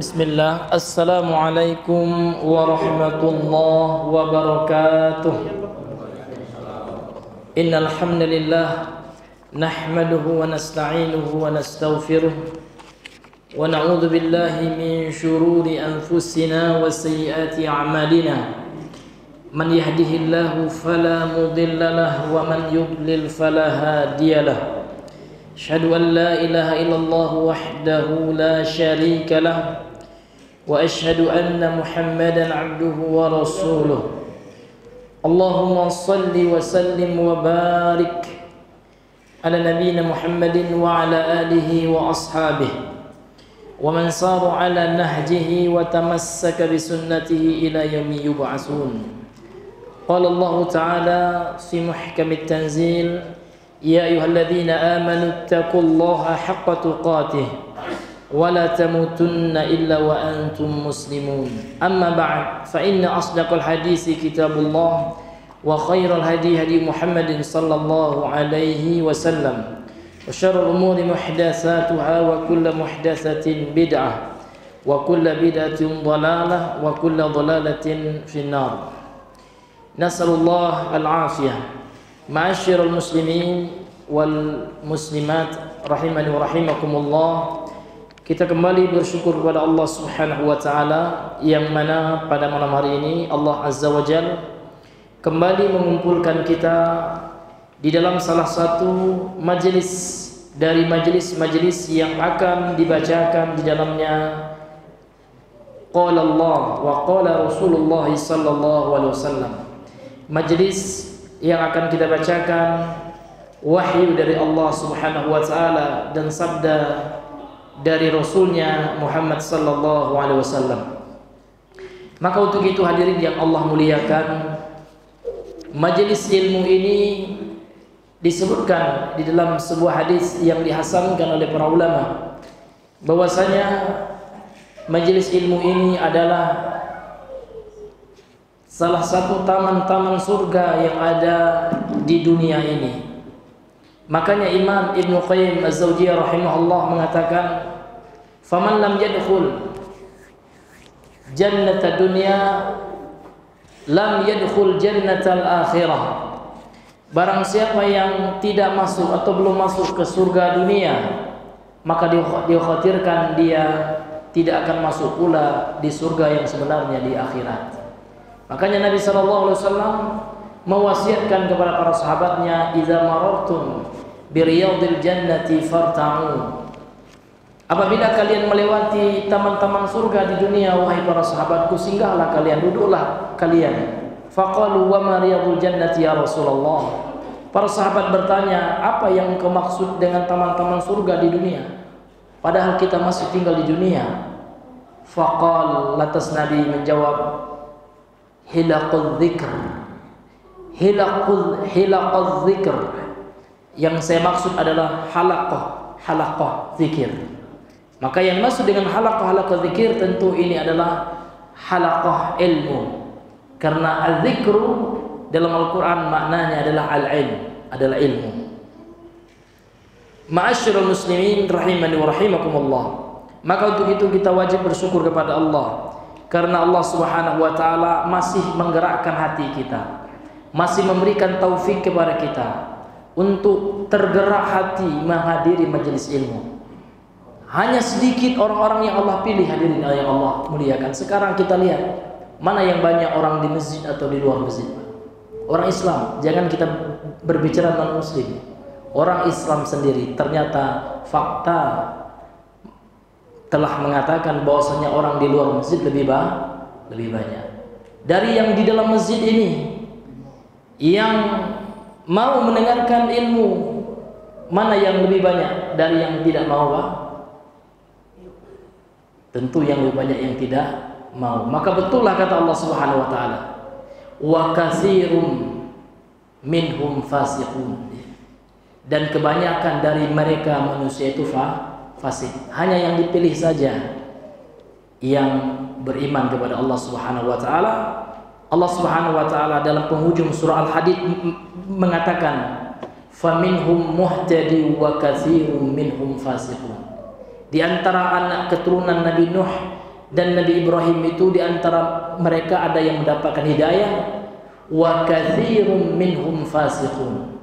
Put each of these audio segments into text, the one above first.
Bismillah. Assalamualaikum warahmatullahi wabarakatuh. Innal hamdalillah nahmaduhu wa nasta'inuhu wa nastaghfiruh wa na'udzu billahi min shururi anfusina wa sayyiati a'malina. Man yahdihillahu fala mudilla lahu wa man yudlil fala hadiya lahu. Asyhadu an la ilaha illallah wahdahu la syarika lah wa asyhadu anna Muhammadan abduhu wa rasuluh. Allahumma salli wa sallim wa barik ala nabiyyina Muhammadin wa ala alihi wa ashabihi wa man sara ala nahjihi wa tamassaka bi sunnatihi ila yaumi yub'atsun. Qala Allah ta'ala fi muhkamit tanzil: Ya ayyuhalladzina amanu taqullaha haqqa tuqatih wa la tamutunna illa wa antum muslimun. Amma ba'd, fa inna asdaqal hadisi kitabullah wa khairal hadi hadi Muhammadin sallallahu alaihi wasallam wa syarrul umuri muhdatsatuha wa kullu muhdatsatin bid'ah wa kullu bid'atin dhalalah wa kullu dhalalatin finnar. Nasallallahu al-afiyah. Ma'asyiral muslimin wal muslimat rahimani wa rahimakumullah. Kita kembali bersyukur kepada Allah Subhanahu wa taala yang mana pada malam hari ini Allah Azza wa Jalla kembali mengumpulkan kita di dalam salah satu majelis dari majelis-majelis yang akan dibacakan di dalamnya qala Allah wa qala Rasulullah sallallahu alaihi wasallam. Majelis yang akan kita bacakan wahyu dari Allah Subhanahu wa taala dan sabda dari Rasulnya Muhammad sallallahu alaihi wasallam. Maka untuk itu hadirin yang Allah muliakan, majelis ilmu ini disebutkan di dalam sebuah hadis yang dihasankan oleh para ulama bahwasanya majelis ilmu ini adalah salah satu taman-taman surga yang ada di dunia ini. Makanya Imam Ibnu Qayyim Az-Zawjiyah rahimahullah mengatakan, "Faman lam yadkhul jannata dunya lam yadkhul jannatal akhirah." Barang siapa yang tidak masuk atau belum masuk ke surga dunia, maka dikhawatirkan dia tidak akan masuk pula di surga yang sebenarnya di akhirat. Makanya Nabi sallallahu alaihi wasallam mewasiatkan kepada para sahabatnya, "Idza marartum bi riyadil jannati farta'u." Apabila kalian melewati taman-taman surga di dunia, wahai para sahabatku, singgahlah kalian, duduklah kalian. Faqalu wa ma riyadul jannati ya Rasulullah. Para sahabat bertanya, apa yang kau maksud dengan taman-taman surga di dunia? Padahal kita masih tinggal di dunia. Faqal, lantas Nabi menjawab, hilaqul dzikr. Hilaqul dzikr. Yang saya maksud adalah halaqah zikir. Maka yang maksud dengan halaqah zikir tentu ini adalah halaqah ilmu. Karena al-dzikru dalam Al-Qur'an maknanya adalah al-ilm, adalah ilmu. Ma'asyiral muslimin rahimani wa rahimakumullah. Maka untuk itu kita wajib bersyukur kepada Allah. Karena Allah Subhanahu wa taala masih menggerakkan hati kita, masih memberikan taufik kepada kita untuk tergerak hati menghadiri majelis ilmu. Hanya sedikit orang-orang yang Allah pilih hadirin yang Allah muliakan. Sekarang kita lihat mana yang banyak orang di masjid atau di luar masjid. Orang Islam, jangan kita berbicara non muslim. Orang Islam sendiri ternyata fakta telah mengatakan bahwasanya orang di luar masjid lebih banyak dari yang di dalam masjid ini. Yang mau mendengarkan ilmu, mana yang lebih banyak dari yang tidak mau, Pak? Tentu yang lebih banyak yang tidak mau. Maka betullah kata Allah Subhanahu wa taala, wa katsirum minhum fasiqun. Dan kebanyakan dari mereka manusia itu fasik. Hanya yang dipilih saja yang beriman kepada Allah Subhanahu wa taala. Allah Subhanahu wa taala dalam penghujung surah Al-Hadid mengatakan, "Faminhum muhtadi wa katsirun minhum fasiqun." Di antara anak keturunan Nabi Nuh dan Nabi Ibrahim itu di antara mereka ada yang mendapatkan hidayah, wa katsirun minhum fasiqun.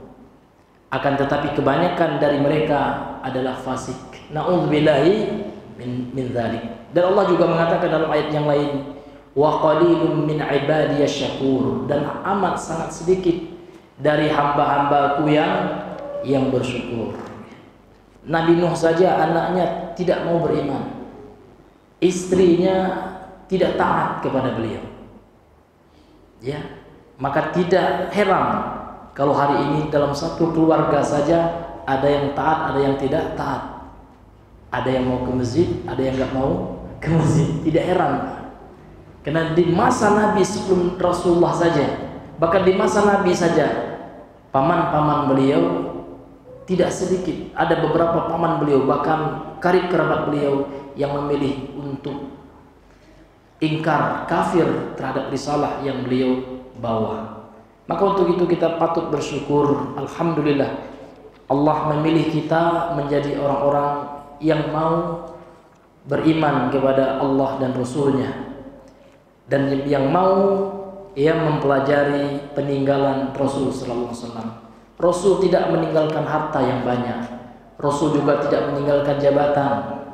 Akan tetapi kebanyakan dari mereka adalah fasik. Na'udzubillahi min dzalik. Dan Allah juga mengatakan dalam ayat yang lain, wa qalilun min ibadiyasy syakur, dan amat sangat sedikit dari hamba-hambaku yang bersyukur. Nabi Nuh saja anaknya tidak mau beriman, istrinya tidak taat kepada beliau. Ya, maka tidak heran kalau hari ini dalam satu keluarga saja ada yang taat, ada yang tidak taat. Ada yang mau ke masjid, ada yang nggak mau ke masjid. Tidak heran. Karena di masa Nabi sebelum Rasulullah saja, bahkan di masa Nabi saja, paman-paman beliau tidak sedikit. Ada beberapa paman beliau, bahkan karib kerabat beliau yang memilih untuk ingkar, kafir terhadap risalah yang beliau bawa. Maka untuk itu kita patut bersyukur. Alhamdulillah Allah memilih kita menjadi orang-orang yang mau beriman kepada Allah dan Rasulnya, dan yang mau mempelajari peninggalan Rasul sallallahu alaihi wasallam. Rasul tidak meninggalkan harta yang banyak. Rasul juga tidak meninggalkan jabatan.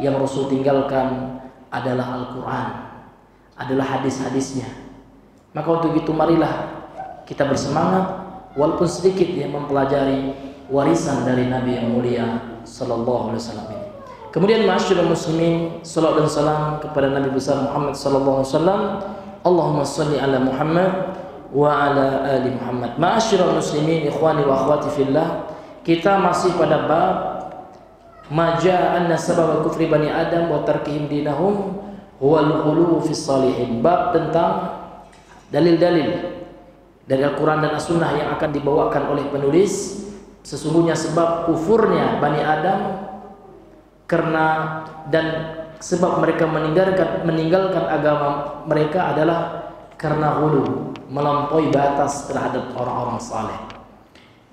Yang Rasul tinggalkan adalah Al-Quran, adalah hadis-hadisnya. Maka untuk itu marilah kita bersemangat walaupun sedikit mempelajari warisan dari Nabi yang mulia sallallahu alaihi wasallam ini. Kemudian ma'asyiral muslimin, salawat dan salam kepada Nabi besar Muhammad sallallahu alaihi wasallam. Allahumma shalli ala Muhammad wa ala ali Muhammad. Ma'asyiral muslimin, ikhwani wa akhwati fillah, kita masih pada bab maja anna sabab kufri bani Adam wa tarkihim dinahum huwal ghulu fis salihin. Bab tentang dalil-dalil dari Al-Quran dan As-Sunnah yang akan dibawakan oleh penulis. Sesungguhnya sebab kufurnya Bani Adam karena dan sebab mereka meninggalkan agama mereka adalah karena ghulu, melampaui batas terhadap orang-orang saleh.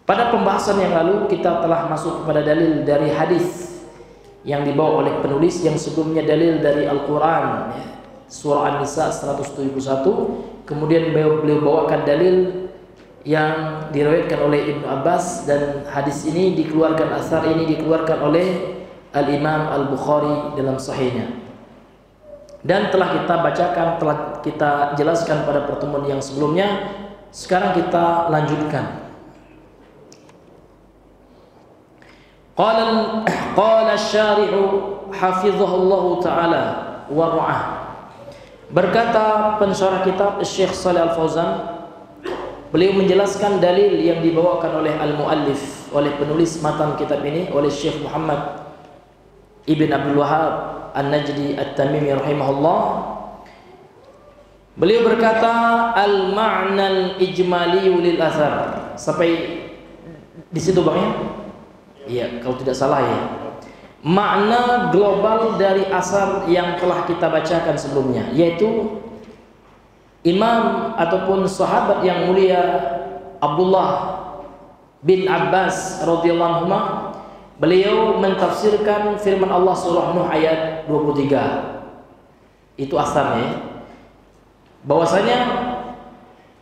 Pada pembahasan yang lalu kita telah masuk kepada dalil dari hadis yang dibawa oleh penulis, yang sebelumnya dalil dari Al-Quran, surah An-Nisa 171. Kemudian beliau bawakan dalil yang diriwayatkan oleh Ibnu Abbas, dan hadis ini dikeluarkan, asar ini dikeluarkan oleh Al-Imam Al-Bukhari dalam sahihnya. Dan telah kita bacakan, telah kita jelaskan pada pertemuan yang sebelumnya. Sekarang kita lanjutkan. Qala asy-syari'u hafizahullahu taala wa ra'ah. Berkata pensyarah kitab Syekh Shalih Al-Fauzan, beliau menjelaskan dalil yang dibawakan oleh al-muallif, oleh penulis matan kitab ini, oleh Syekh Muhammad Ibn Abdul Wahhab An-Najdi At-Tamimi rahimahullah. Beliau berkata al-ma'na al-ijmali lil athar. Sampai di situ Bang ya? Iya, kalau tidak salah ya. Makna global dari asar yang telah kita bacakan sebelumnya, yaitu imam ataupun sahabat yang mulia Abdullah bin Abbas radhiyallahu anhu, beliau mentafsirkan firman Allah surah Nuh ayat 23. Itu asarnya, bahwasanya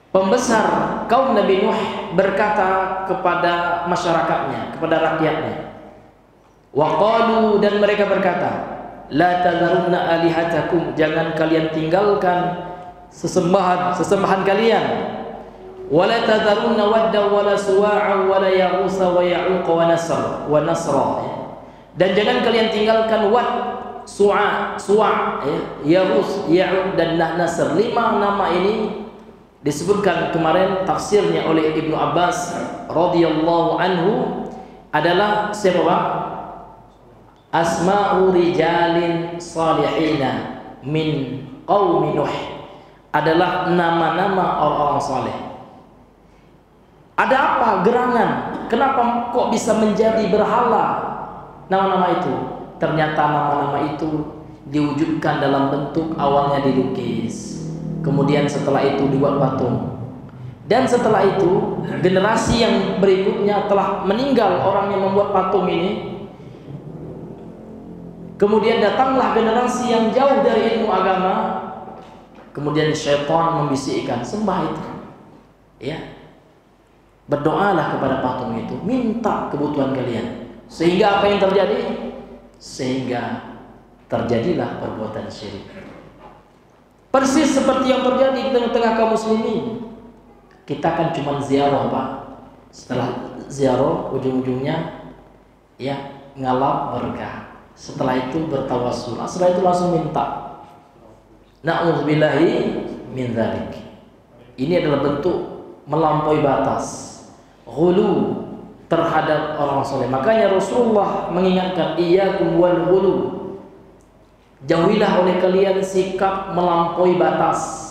pembesar kaum Nabi Nuh berkata kepada masyarakatnya, kepada rakyatnya, waqalu, dan mereka berkata, la tadharunna alihatakum, jangan kalian tinggalkan sesembahan kalian, wala tadharunna wadda wala suwa'a wala yaghusa wa ya'uq wa nasra, dan jangan kalian tinggalkan wad, su'a, yaghus, ya'uq dan nasr. 5 nama ini disebutkan kemarin tafsirnya oleh Ibnu Abbas radhiyallahu anhu adalah siapa? Asma'u rijalin salihina min qaumi Nuh, adalah nama-nama orang-orang saleh. Ada apa gerangan? Kenapa kok bisa menjadi berhala nama-nama itu? Ternyata nama-nama itu diwujudkan dalam bentuk awalnya dilukis, kemudian setelah itu dibuat patung, dan setelah itu generasi yang berikutnya telah meninggal orang yang membuat patung ini. Kemudian datanglah generasi yang jauh dari ilmu agama. Kemudian syaitan membisikkan, sembah itu. Ya. Berdoalah kepada patung itu, minta kebutuhan kalian. Sehingga apa yang terjadi? Sehingga terjadilah perbuatan syirik. Persis seperti yang terjadi di tengah-tengah kaum muslimin. Kita kan cuma ziarah, Pak. Setelah ziarah ujung-ujungnya ya ngalap berkah. Setelah itu bertawassul. Setelah itu langsung minta. Na'udzubillahi min dzalik. Ini adalah bentuk melampaui batas, ghulu terhadap orang soleh. Makanya Rasulullah mengingatkan, iyyakum wal ghulu. Jauhilah oleh kalian sikap melampaui batas.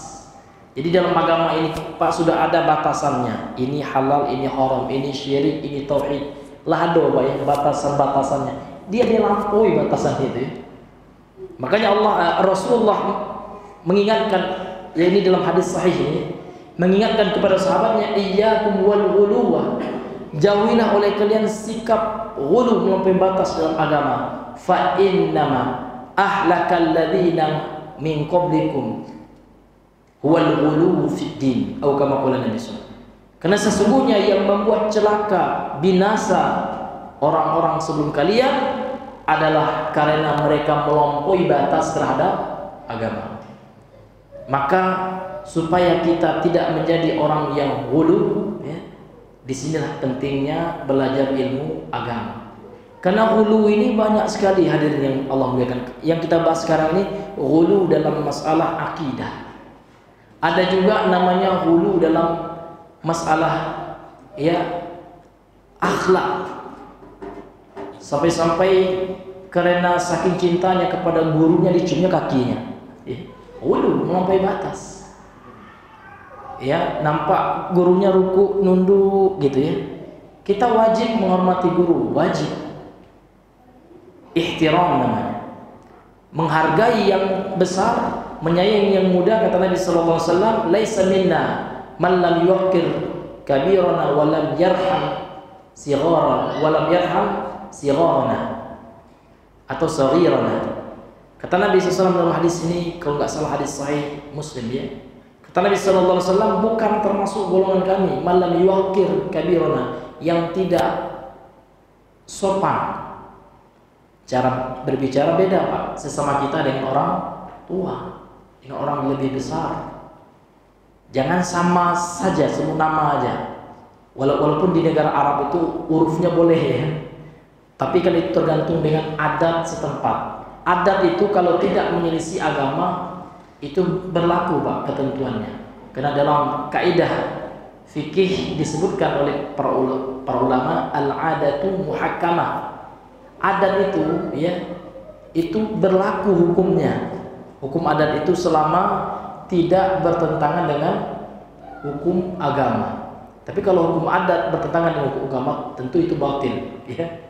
Jadi dalam agama ini Pak sudah ada batasannya. Ini halal, ini haram, ini syirik, ini tauhid. Lah ada Pak ya batasan-batasannya. Dia melampaui batasan itu. Makanya Rasulullah mengingatkan, ya ini dalam hadis sahih ini, mengingatkan kepada sahabatnya, iyyakum wal ghuluwa. Jauhilah oleh kalian sikap ghulu, melampaui batas dalam agama. Fa innama ahlakal ladzina min qablikum huwal ghuluwu fid din, atau kama qala Nabi sallallahu alaihi wasallam. Karena sesungguhnya yang membuat celaka, binasa orang-orang sebelum kalian adalah karena mereka melampaui batas terhadap agama. Maka supaya kita tidak menjadi orang yang ghulu, ya, disinilah pentingnya belajar ilmu agama. Karena ghulu ini banyak sekali hadirin yang Allah muliakan. Yang kita bahas sekarang ini ghulu dalam masalah akidah. Ada juga namanya ghulu dalam masalah ya akhlak. Sampai-sampai karena saking cintanya kepada gurunya diciumnya kakinya. Ghulu, melampaui batas. Ya, nampak gurunya ruku, nunduk gitu ya. Kita wajib menghormati guru, wajib. Ihtiram namanya. Menghargai yang besar, menyayangi yang muda. Kata Nabi sallallahu alaihi wasallam, "Laisa minna man lam yuqir kabirana wa lam yarham sighara wa lam yarham sigharana." Atau saghirana. Kata Nabi SAW dalam hadis ini, kalau nggak salah hadis sahih Muslim ya. Kata Nabi SAW, bukan termasuk golongan kami malam yuwakir kabirona, yang tidak sopan. Cara berbicara beda Pak, sesama kita dengan orang tua, dengan orang lebih besar. Jangan sama saja, sebut nama aja. Walaupun di negara Arab itu hurufnya boleh ya, tapi kan itu tergantung dengan adat setempat. Adat itu kalau tidak menyelisih agama itu berlaku Pak ketentuannya. Karena dalam kaidah fikih disebutkan oleh para ulama al-adatu muhakkamah. Adat itu ya itu berlaku hukumnya. Hukum adat itu selama tidak bertentangan dengan hukum agama. Tapi kalau hukum adat bertentangan dengan hukum agama tentu itu batil ya.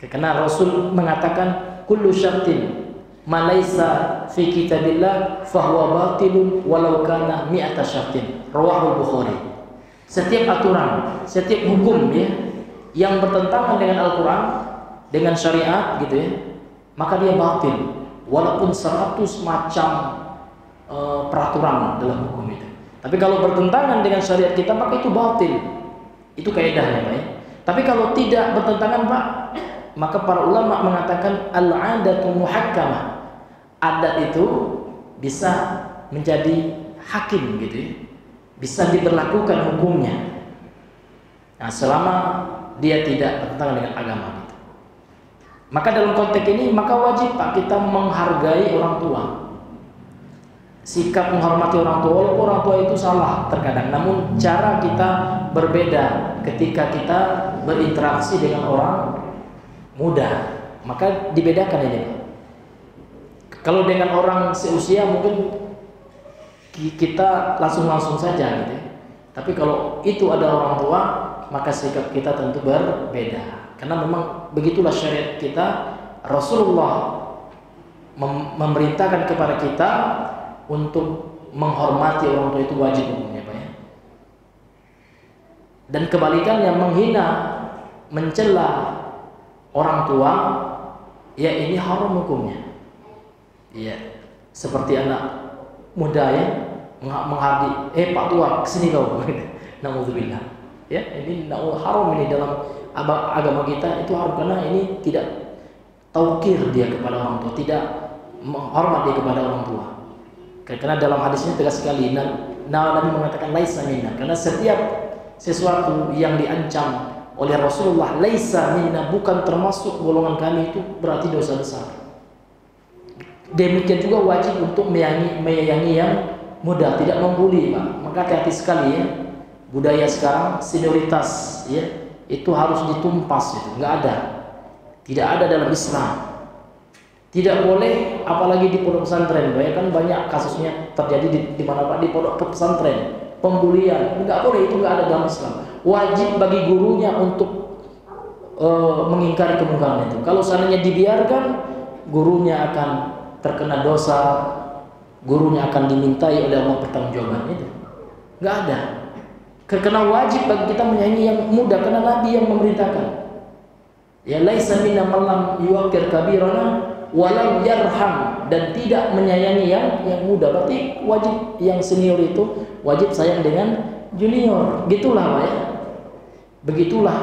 Karena Rasul mengatakan kullu syartin ma laisa fi kitabillah fahuwa batilun walau kana mi'ata syartin. Rawahul Bukhari. Setiap aturan, setiap hukum ya yang bertentangan dengan Al-Qur'an, dengan syariat gitu ya, maka dia batil walaupun 100 macam peraturan dalam hukum itu. Tapi kalau bertentangan dengan syariat kita maka itu batil. Itu kaidahnya Pak ya. Tapi kalau tidak bertentangan Pak, maka para ulama mengatakan al-'adatu muhakkamah. Adat itu bisa menjadi hakim gitu ya. Bisa diberlakukan hukumnya. Nah, selama dia tidak bertentangan dengan agama gitu. Maka dalam konteks ini maka wajib Pak kita menghargai orang tua. Sikap menghormati orang tua, walaupun orang tua itu salah terkadang, namun cara kita berbeda ketika kita berinteraksi dengan orang muda, maka dibedakan ini. Kalau dengan orang seusia mungkin kita langsung saja gitu. Tapi kalau itu ada orang tua, maka sikap kita tentu berbeda. Karena memang begitulah syariat kita. Rasulullah memerintahkan kepada kita untuk menghormati orang tua, itu wajib hukumnya Pak ya. Dan kebalikannya menghina, mencela orang tua ya ini haram hukumnya. Ya, seperti anak muda ya menghardi, Pak Tua kesini kau. Naudzubillah. Ya, ini haram ini dalam agama kita itu haram karena ini tidak taukir dia kepada orang tua, tidak menghormat dia kepada orang tua. Karena dalam hadisnya tegas sekali, Nabi mengatakan laisa minna, karena setiap sesuatu yang diancam oleh Rasulullah laisa minna, bukan termasuk golongan kami, itu berarti dosa besar. Demikian juga wajib untuk menyayangi yang muda, tidak membuli, Pak. Maka hati-hati sekali ya. Budaya sekarang senioritas ya, itu harus ditumpas, itu enggak ada. Tidak ada dalam Islam. Tidak boleh, apalagi di pondok pesantren. Kan banyak kasusnya terjadi di mana Pak, di pondok pesantren, pembulian. Enggak boleh, itu enggak ada dalam Islam. Wajib bagi gurunya untuk mengingkari kemungkaran itu. Kalau seandainya dibiarkan, gurunya akan terkena dosa, gurunya akan dimintai oleh Allah pertanggungjawaban itu. Enggak ada. Karena wajib bagi kita menyayangi yang muda, karena Nabi yang memerintahkan. Ya laisa minna man lam yuwaqqir kabirana wa lam yarham, dan tidak menyayangi yang muda. Berarti wajib yang senior itu wajib sayang dengan junior. Gitulah Pak ya. Begitulah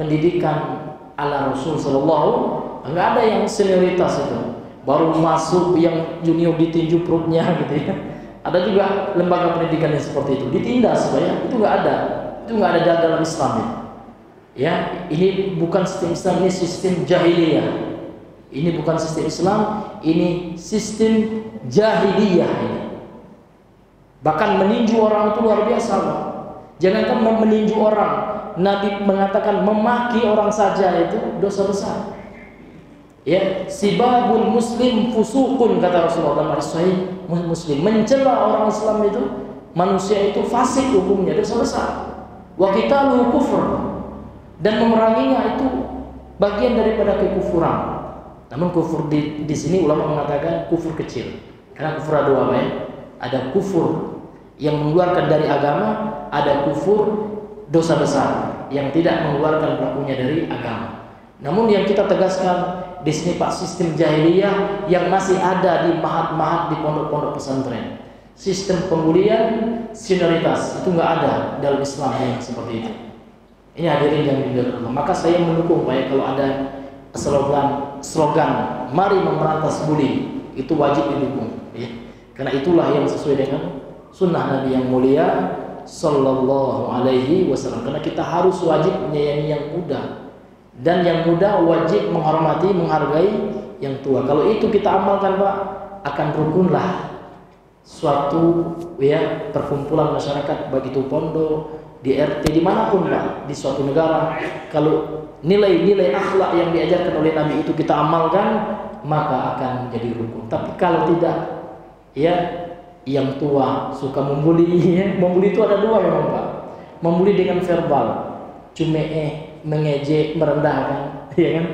pendidikan ala Rasul sallallahu. Enggak ada yang senioritas itu. Baru masuk yang junior ditinju perutnya gitu ya. Ada juga lembaga pendidikan yang seperti itu, ditindas supaya itu enggak ada. Itu enggak ada dalam Islam ya. Ya, ini bukan sistem Islam, ini sistem jahiliyah. Ini bukan sistem Islam, ini sistem jahiliyah ini. Bahkan meninju orang itu luar biasa, Pak. Jangankan meninju orang, Nabi mengatakan memaki orang saja itu dosa besar. Ya, sibabul muslim fusukun, kata Rasulullah dalam hadis sahih Muslim. Mencela orang Islam itu, manusia itu fasik hukumnya, dosa besar. Wa qitaluhu kufur, dan memeranginya itu bagian daripada kekufuran. Namun kufur di sini ulama mengatakan kufur kecil. Karena kufur ada dua ya. Ada kufur yang mengeluarkan dari agama, ada kufur dosa besar yang tidak mengeluarkan pelakunya dari agama. Namun yang kita tegaskan di sini Pak, sistem jahiliyah yang masih ada di mahat-mahat, di pondok-pondok pesantren. Sistem pembulian, senioritas itu nggak ada dalam Islam yang seperti itu. Ini hadirin yang dimuliakan Allah. Maka saya mendukung Pak ya, kalau ada slogan mari memberantas bully, itu wajib didukung ya. Karena itulah yang sesuai dengan sunnah Nabi yang mulia sallallahu alaihi wasallam. Karena kita harus wajib menyayangi yang muda, dan yang muda wajib menghormati, menghargai yang tua. Kalau itu kita amalkan Pak, akan rukunlah suatu ya perkumpulan masyarakat, baik itu pondok, di RT, dimanapun Pak, di suatu negara. Kalau nilai-nilai akhlak yang diajarkan oleh Nabi itu kita amalkan, maka akan menjadi rukun. Tapi kalau tidak, ya yang tua suka membuli ya. Membuli itu ada dua memang Pak. Membuli dengan verbal, cumee, mengejek, merendahkan, ya kan?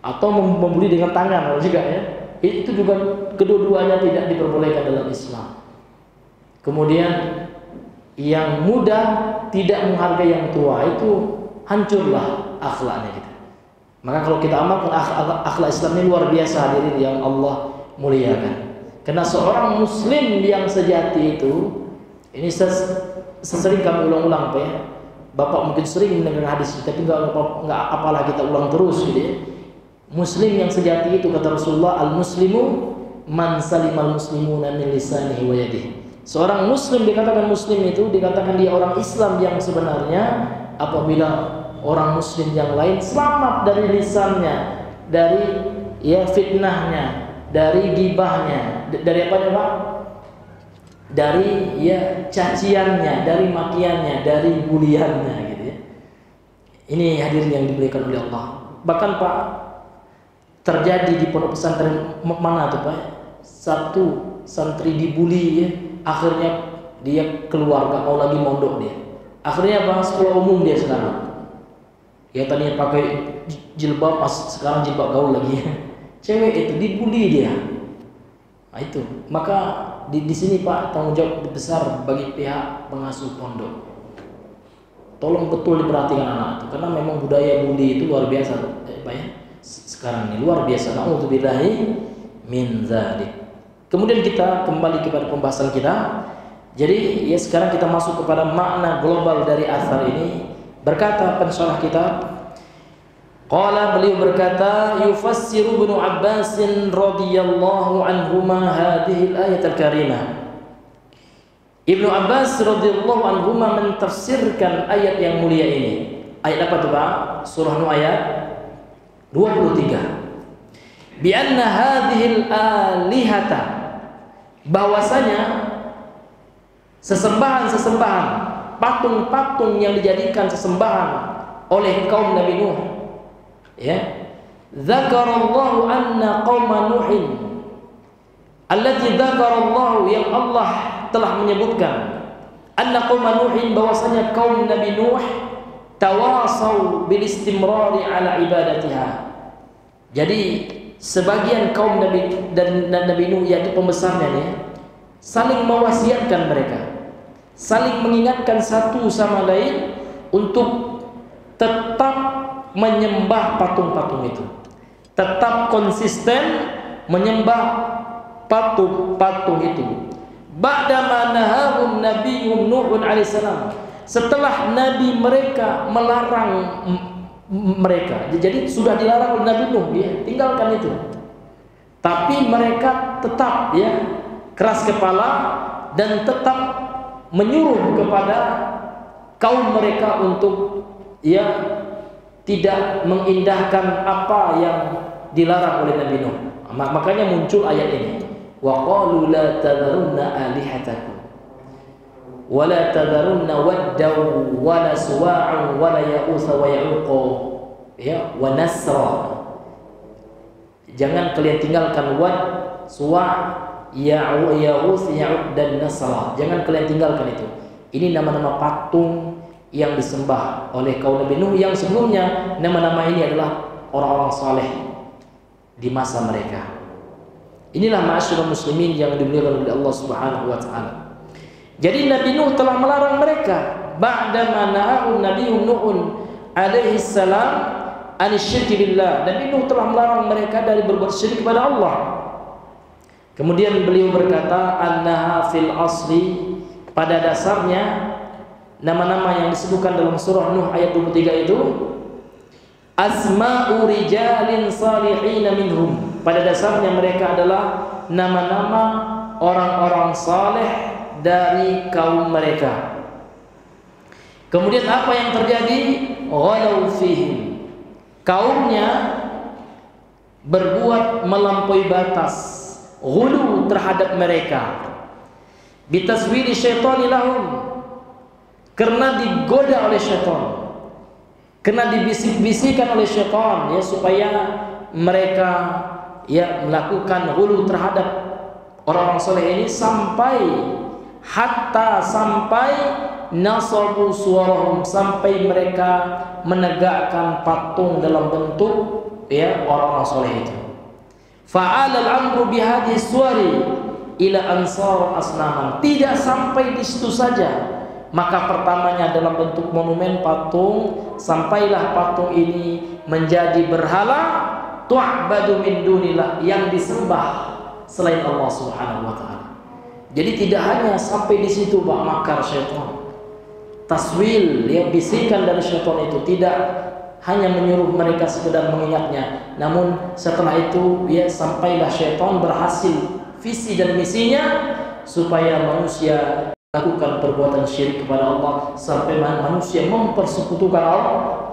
Atau membuli dengan tangan juga ya. Itu juga kedua-duanya tidak diperbolehkan dalam Islam. Kemudian yang muda tidak menghargai yang tua, itu hancurlah akhlaknya kita. Maka kalau kita amalkan akhlak Islam ini luar biasa hadirin yang Allah muliakan. Karena seorang muslim yang sejati itu, ini sesering kami ulang-ulang Pak ya. Bapak mungkin sering mendengar hadis ini, tapi enggak apalah kita ulang terus gitu ya. Muslim yang sejati itu kata Rasulullah, al-muslimu man salimal muslimuna min lisanihi wa yadihi. Seorang muslim dikatakan muslim itu dikatakan dia orang Islam yang sebenarnya apabila orang muslim yang lain selamat dari lisannya, dari ya fitnahnya, dari gibahnya, dari apa ya Pak? Dari ya caciannya, dari makiannya, dari buliannya gitu ya. Ini hadirin yang dimuliakan oleh Allah. Bahkan Pak, terjadi di pondok pesantren mana tuh Pak? Satu santri dibuli ya, akhirnya dia keluar, gak mau lagi mondok dia. Akhirnya Pak, sekolah umum dia sekarang. Ya tadinya pakai jilbab, sekarang jilbab gaul lagi. Cewek itu dibuli dia. Nah itu, maka di sini Pak, tanggung jawab besar bagi pihak pengasuh pondok. Tolong betul diperhatikan anak itu, karena memang budaya bully itu luar biasa Pak ya. sekarang ini luar biasa. Na'udzubillahi min dzalik. Kemudian kita kembali kepada pembahasan kita. Jadi ya sekarang kita masuk kepada makna global dari athar ini. Berkata pensyarah kitab, qala, beliau berkata, yufassiru Ibnu Abbas radhiyallahu anhuma hadhihi al-ayat al-karimah. Ibnu Abbas radhiyallahu anhuma mentafsirkan ayat yang mulia ini. Ayat apa tuh Pak? Surah Nuh ayat 23. Bi anna hadhihi al-alihata, bahwasanya sesembahan-sesembahan, patung-patung yang dijadikan sesembahan oleh kaum Nabi Nuh, ya, dzakarallahu anna qauma Nuhin allati dzakarallahu, yang Allah telah menyebutkan, anna qauma Nuhin, bahwasanya kaum Nabi Nuh tawasau bil istimrari ala ibadatiha. Jadi sebagian kaum Nabi dan Nabi Nuh, yaitu pembesarnya nih, saling mewasiatkan mereka, saling mengingatkan satu sama lain untuk tetap menyembah patung-patung itu, tetap konsisten menyembah patung-patung itu. Ba'dama nahahum nabiyuhum Nuh alaihissalam, setelah nabi mereka melarang mereka. Jadi sudah dilarang oleh Nabi Nuh, ya, tinggalkan itu. Tapi mereka tetap, ya, keras kepala dan tetap menyuruh kepada kaum mereka untuk, ya, tidak mengindahkan apa yang dilarang oleh Nabi Nuh. Makanya muncul ayat ini. Wa qalu la tadharunna alihatakum wa la tadharunna waddaw wa la suwa'an wa la ya'utha wa ya'uqa, ya, wa nasra. Jangan kalian tinggalkan wad, suwa', ya'uth, ya'uq dan nasra. Jangan kalian tinggalkan itu. Ini nama-nama patung yang disembah oleh kaum Nabi Nuh yang sebelumnya. Nama-nama ini adalah orang-orang saleh di masa mereka. Inilah ma'asyiral muslimin yang dimuliakan oleh Allah Subhanahu wa taala. Jadi Nabi Nuh telah melarang mereka, ba'dama nahahum nabiyun Nuh alaihi salam an syirki billah. Nabi Nuh telah melarang mereka dari berbuat syirik kepada Allah. Kemudian beliau berkata, annaha fil asli, pada dasarnya nama-nama yang disebutkan dalam surah Nuh ayat 23 itu asma'u rijalin salihin minhum, pada dasarnya mereka adalah nama-nama orang-orang saleh dari kaum mereka. Kemudian apa yang terjadi? Ghalau fihim, kaumnya berbuat melampaui batas, ghulu terhadap mereka, bitaswili syaitani lahum, karena digoda oleh syaitan, karena dibisik-bisikan oleh syaitan, ya, supaya mereka, ya, melakukan ghulu terhadap orang-orang soleh ini, sampai nasabu suarahum, sampai mereka menegakkan patung dalam bentuk, ya, orang-orang soleh itu. Fa'ala al-amru bihadhihi suwari ila ansar asnaman, tidak sampai di situ saja, maka pertamanya dalam bentuk monumen patung, sampailah patung ini menjadi berhala, tu'badu min dunillah, yang disembah selain Allah Subhanahu wa taala. Jadi tidak hanya sampai di situ Pak, makar syaitan, taswil, ya, bisikan dari syaitan itu tidak hanya menyuruh mereka sekedar mengingatnya, namun setelah itu, ya, sampailah syaitan berhasil visi dan misinya supaya manusia melakukan perbuatan syirik kepada Allah, sampai manusia mempersekutukan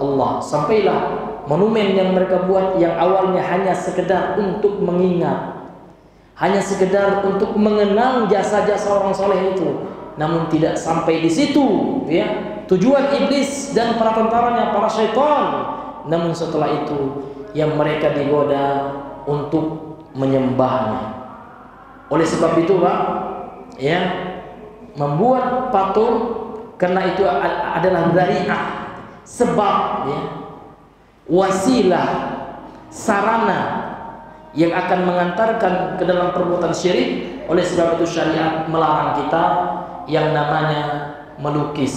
Allah. Sampailah monumen yang mereka buat yang awalnya hanya sekedar untuk mengingat, hanya sekedar untuk mengenang jasa-jasa orang soleh itu, namun tidak sampai di situ, ya, tujuan iblis dan para tentaranya, para syaitan. Namun setelah itu, yang mereka digoda untuk menyembahnya. Oleh sebab itu Pak, ya, membuat patung, karena itu adalah dzari'ah, sebab, ya, wasilah, sarana yang akan mengantarkan ke dalam perbuatan syirik. Oleh sebab itu syariat melarang kita yang namanya melukis.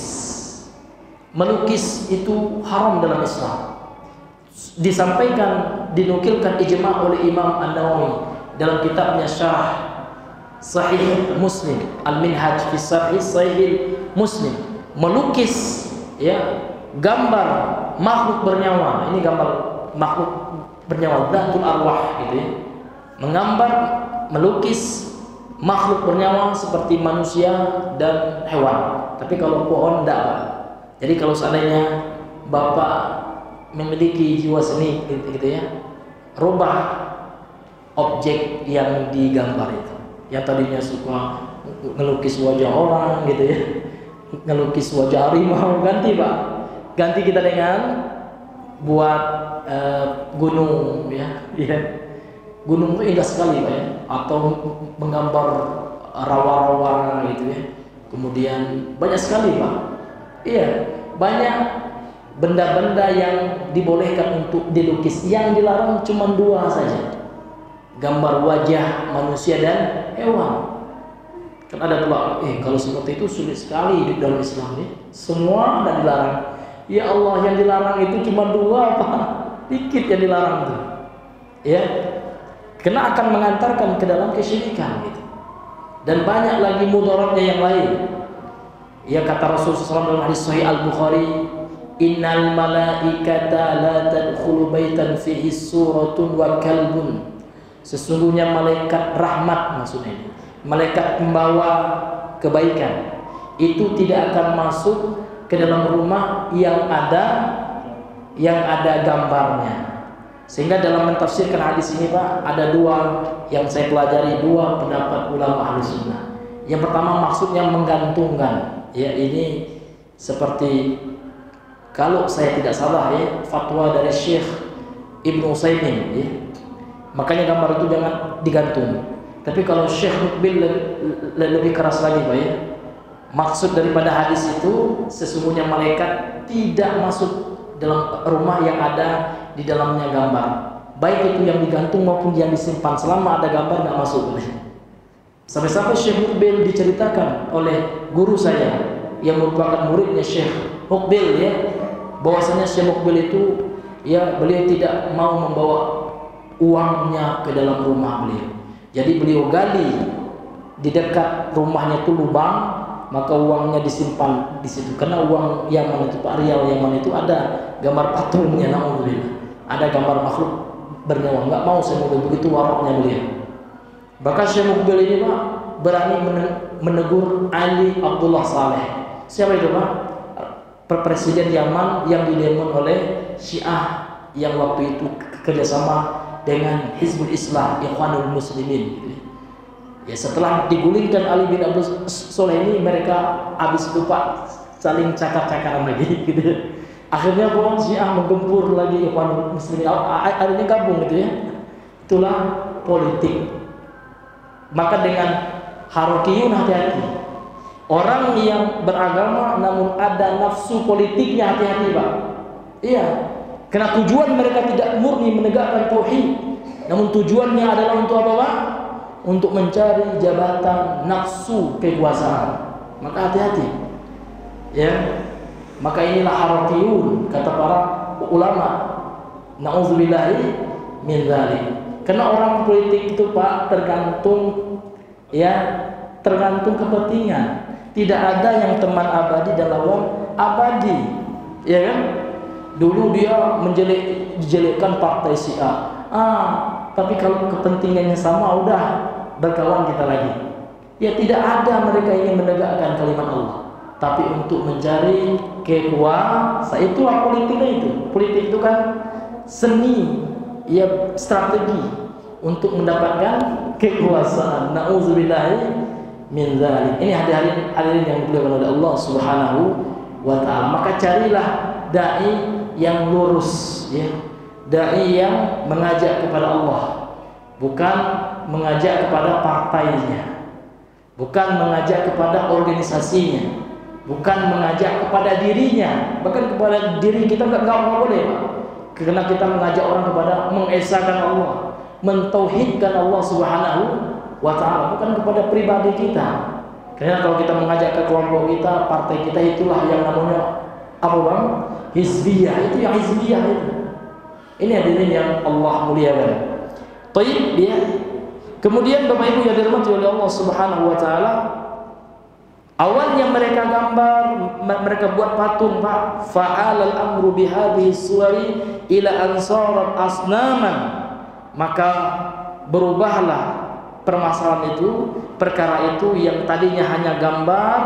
Melukis itu haram dalam Islam. disampaikan, dinukilkan ijma' oleh Imam An-Nawawi dalam kitabnya Syarah Sahih Muslim, Al-Minhaj fi Sahih Muslim, melukis ya gambar makhluk bernyawa. Ini gambar makhluk bernyawa, Dhatul Arwah gitu ya. Menggambar, melukis makhluk bernyawa seperti manusia dan hewan. Tapi kalau pohon enggak, Pak. Jadi kalau seandainya Bapak memiliki jiwa seni gitu ya, rubah objek yang digambar itu. Yang tadinya suka ngelukis wajah orang gitu ya, ngelukis wajah harimau, ganti Pak. Ganti kita dengan buat gunung ya. Gunung itu indah sekali Pak ya. Atau menggambar rawa-rawa gitu ya. Kemudian banyak sekali Pak. Iya, banyak benda-benda yang dibolehkan untuk dilukis. Yang dilarang cuma 2 saja. Gambar wajah manusia dan hewan. Kan ada pula, kalau seperti itu sulit sekali hidup dalam Islam ini. Semua ada dilarang. Ya Allah, yang dilarang itu cuma 2 Pak. Dikit yang dilarang itu. Ya. Karena akan mengantarkan ke dalam kesyirikan gitu. Dan banyak lagi mudaratnya yang lain. Ya kata Rasulullah SAW dalam hadis Sahih Al-Bukhari, innal malaikata la tadkhulu baitan fihi suratun wa kalbun. Sesungguhnya malaikat rahmat, maksudnya ini malaikat pembawa kebaikan, itu tidak akan masuk ke dalam rumah yang ada gambarnya. Sehingga dalam mentafsirkan hadis ini Pak, ada 2 yang saya pelajari, 2 pendapat ulama ahli sunnah. Yang pertama maksudnya menggantungkan. Ya ini seperti, kalau saya tidak salah ya, fatwa dari Syekh Ibnu Utsaimin ya. Makanya gambar itu jangan digantung. Tapi kalau Syekh Mukbil lebih keras lagi Pak ya. Maksud daripada hadis itu, sesungguhnya malaikat tidak masuk dalam rumah yang ada di dalamnya gambar. Baik itu yang digantung maupun yang disimpan, selama ada gambar nggak masuk. Sampai-sampai Syekh Mukbil diceritakan oleh guru saya yang merupakan muridnya Syekh Mukbil ya, bahwasanya Syekh Mukbil itu ya beliau tidak mau membawa uangnya ke dalam rumah beliau. Jadi beliau gali di dekat rumahnya itu lubang, maka uangnya disimpan di situ. Karena uang Yaman itu, Pak, rial Yaman itu ada gambar patungnya, naudzubillah. Ada gambar makhluk bernyawa. Enggak mau saya mau begitu waraknya beliau. Bahkan Syekh Mukbil ini Pak berani menegur Ali Abdullah Saleh. Siapa itu Pak? Presiden Yaman yang didemon oleh Syiah yang waktu itu kerjasama dengan Hizbul Islam, Ikhwanul Muslimin gitu. Ya setelah digulingkan Ali bin Abdul Soleh ini, mereka habis itu Pak saling cakar-cakaran lagi gitu. Akhirnya pun Syiah menggempur lagi Ikhwanul Muslimin, akhirnya gabung gitu ya. Itulah politik. Maka dengan harokiyun hati-hati. Orang yang beragama namun ada nafsu politiknya, hati-hati Pak. Iya. Karena tujuan mereka tidak murni menegakkan tauhid, namun tujuannya adalah untuk apa Pak? Untuk mencari jabatan, nafsu kekuasaan. Maka hati-hati. Ya. Maka inilah harakiyun kata para ulama. Nauzubillahi min dzalik. Karena orang politik itu Pak tergantung kepentingan. Tidak ada yang teman abadi dan lawan abadi. Ya kan? Dulu dia menjelekkan partai si A. Tapi kalau kepentingannya sama, udah berkawan kita lagi. Ya tidak ada mereka ingin menegakkan kalimat Allah, tapi untuk mencari kekuasaan. Itulah politiknya itu. Politik itu kan seni, ya strategi untuk mendapatkan kekuasaan. Nauzubillahi min dzalik. Ini hadirin yang dimuliakan oleh Allah Subhanahu wa taala. Maka carilah dai yang lurus ya. Dai yang mengajak kepada Allah, bukan mengajak kepada partainya, bukan mengajak kepada organisasinya, bukan mengajak kepada dirinya. Bahkan kepada diri kita enggak boleh Pak. Karena kita mengajak orang kepada mengesahkan Allah, mentauhidkan Allah Subhanahu wa taala, bukan kepada pribadi kita. Karena kalau kita mengajak ke kelompok kita, partai kita, itulah yang namanya apa Bang? Hizbiyah. Itu yang hizbiyah itu. Ini hadirin yang Allah muliakan. Baik, dia. Kemudian Bapak Ibu yang dirahmati oleh Allah Subhanahu wa taala, awalnya mereka gambar, mereka buat patung, Pak. Fa'alal amru bihadhihi suwari ila ansarat asnaman. Maka berubahlah permasalahan itu, perkara itu yang tadinya hanya gambar,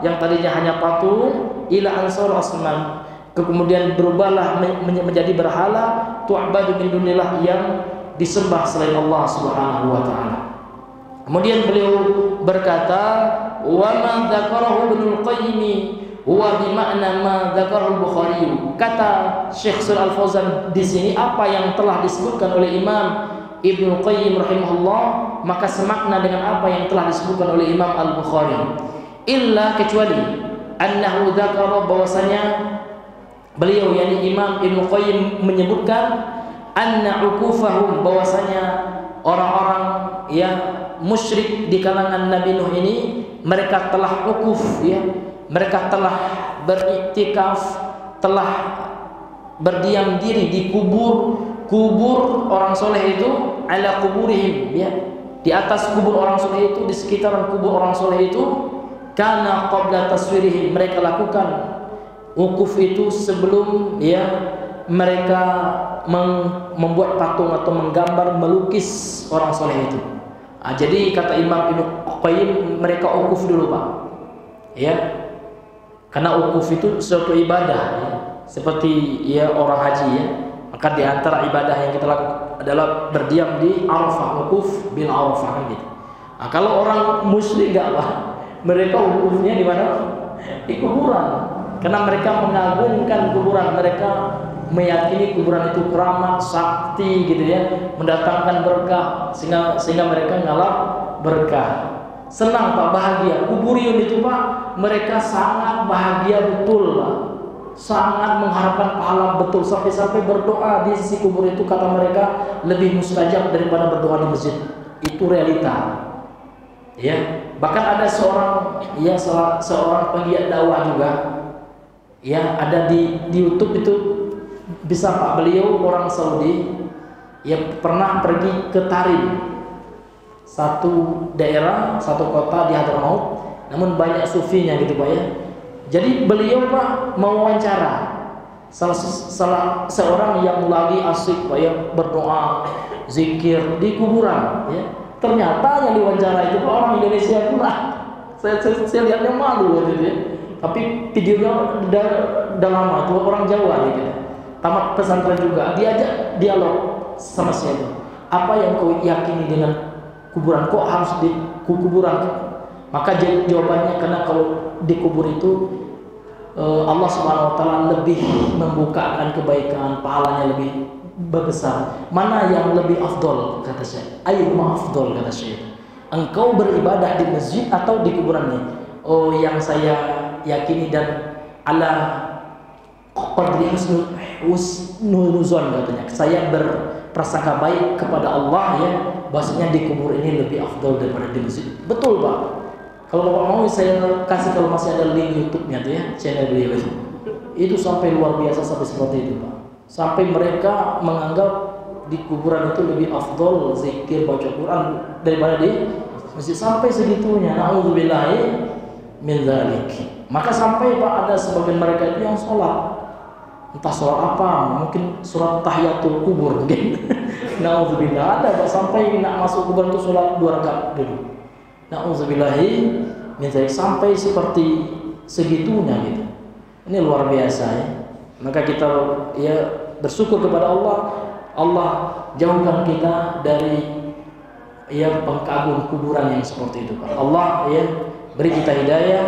yang tadinya hanya patung, ila ansar asnam, kemudian berubahlah menjadi berhala, tu'badu min dunillah, yang disembah selain Allah Subhanahu wa taala. Kemudian beliau berkata, wa ma dzakarahu Ibnul Qayyim huwa bi makna ma dzakarahu Bukhari. Kata Syekh Shalih Al-Fauzan di sini, apa yang telah disebutkan oleh Imam Ibnu Qayyim rahimahullah, maka semakna dengan apa yang telah disebutkan oleh Imam Al-Bukhari. Illa, kecuali annahu dzakara, bahwasanya beliau yakni Imam Ibnu Qayyim menyebutkan anna ukufahum, bahwasanya orang-orang yang musyrik di kalangan Nabi Nuh ini, mereka telah ukuf, ya, mereka telah beriktikaf, telah berdiam diri di kubur orang soleh itu, ala kuburihim, ya, di atas kubur orang soleh itu, di sekitaran kubur orang soleh itu, karena qabla taswirihim, mereka lakukan wukuf itu sebelum, ya, mereka membuat patung atau menggambar, melukis orang soleh itu. Jadi kata Imam Ibnu Qayyim, mereka wukuf dulu, Pak, ya, karena wukuf itu suatu ibadah, ya, seperti ya orang haji, ya. Maka di antara ibadah yang kita lakukan adalah berdiam di Arafah, wukuf bil Arafah, kan gitu. Kalau orang musyrik enggak, Pak, mereka wukufnya di mana? Di kuburan. Karena mereka mengagungkan kuburan, mereka meyakini kuburan itu keramat, sakti, gitu ya, mendatangkan berkah, sehingga mereka ngalap berkah. Senang, Pak, bahagia. Kuburiyun itu, Pak, mereka sangat bahagia betul, Pak. Sangat mengharapkan pahala betul, sampai-sampai berdoa di sisi kubur itu, kata mereka, lebih mustajab daripada berdoa di masjid. Itu realita, ya. Bahkan ada seorang penggiat dakwah juga, ya, ada di YouTube itu, bisa, Pak, beliau orang Saudi, ya, pernah pergi ke Tarim, satu daerah, satu kota di Hadramaut, namun banyak sufinya gitu, Pak, ya. Jadi beliau, Pak, mewawancara salah seorang yang lagi asik, Pak, ya, berdoa, zikir di kuburan, ya. Ternyata yang diwawancara itu, Pak, orang Indonesia pula. Saya lihatnya malu, gitu ya. Tapi videonya udah lama, itu orang Jawa, gitu ya. Tamat pesantren juga, diajak dialog sama siapa. Apa yang kau yakini dengan kuburan? Kok harus di kuburan? Maka jawabannya, karena kalau di kubur itu Allah Subhanahu wa taala lebih membukakan kebaikan, pahalanya lebih besar. Mana yang lebih afdol, kata saya. Ayyuhuma afdol, kata saya. Engkau beribadah di masjid atau di kuburannya? Oh, yang saya yakini dan ala qadri husnuzon, katanya. Saya berprasangka baik kepada Allah, ya, bahwasanya di kubur ini lebih afdol daripada di masjid. Betul, Pak. Kalau Bapak mau, saya kasih, kalau masih ada link YouTube-nya tuh, ya, channel beliau itu sampai luar biasa, sampai seperti itu, Pak. Sampai mereka menganggap di kuburan itu lebih afdol zikir, baca Quran daripada di masjid, sampai segitunya. Nauzubillahi min dzalik. Maka sampai, Pak, ada sebagian mereka itu yang sholat, entah sholat apa, mungkin surat tahiyatul kubur mungkin. Nauzubillah, ada, Pak, sampai nak masuk kuburan itu sholat 2 rakaat dulu. Nauzubillahi min dzalik, sampai seperti segitunya, gitu. Ini luar biasa, ya. Maka kita, ya, bersyukur kepada Allah. Allah jauhkan kita dari, ya, pengkagum kuburan yang seperti itu, Pak. Allah, ya, beri kita hidayah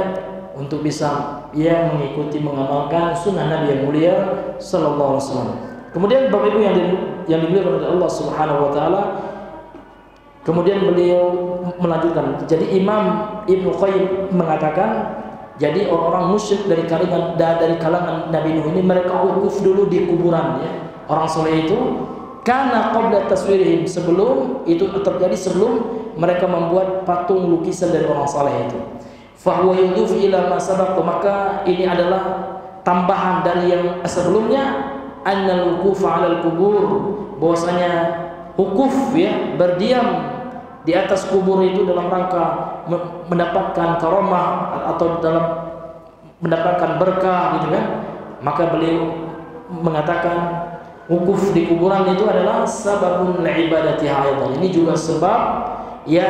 untuk bisa, ya, mengikuti, mengamalkan sunnah Nabi yang mulia sallallahu alaihi wasallam. Kemudian Bapak Ibu yang dimuliakan oleh Allah Subhanahu wa taala, kemudian beliau melanjutkan. Jadi Imam Ibnu Qayyim mengatakan, jadi orang-orang musyrik dari kalangan Nabi Nuh ini, mereka wukuf dulu di kuburan, ya, orang soleh itu, karena qabla taswirihim, sebelum itu terjadi, sebelum mereka membuat patung lukisan dari orang soleh itu. Fahuwa yuduf ila ma sabaq, maka ini adalah tambahan dari yang sebelumnya, annal wuquf 'alal kubur, bahwasanya wukuf ya, berdiam di atas kubur itu dalam rangka mendapatkan karamah atau dalam mendapatkan berkah gitu kan. Maka beliau mengatakan wukuf di kuburan itu adalah sababun ibadati aidan. Ini juga sebab ya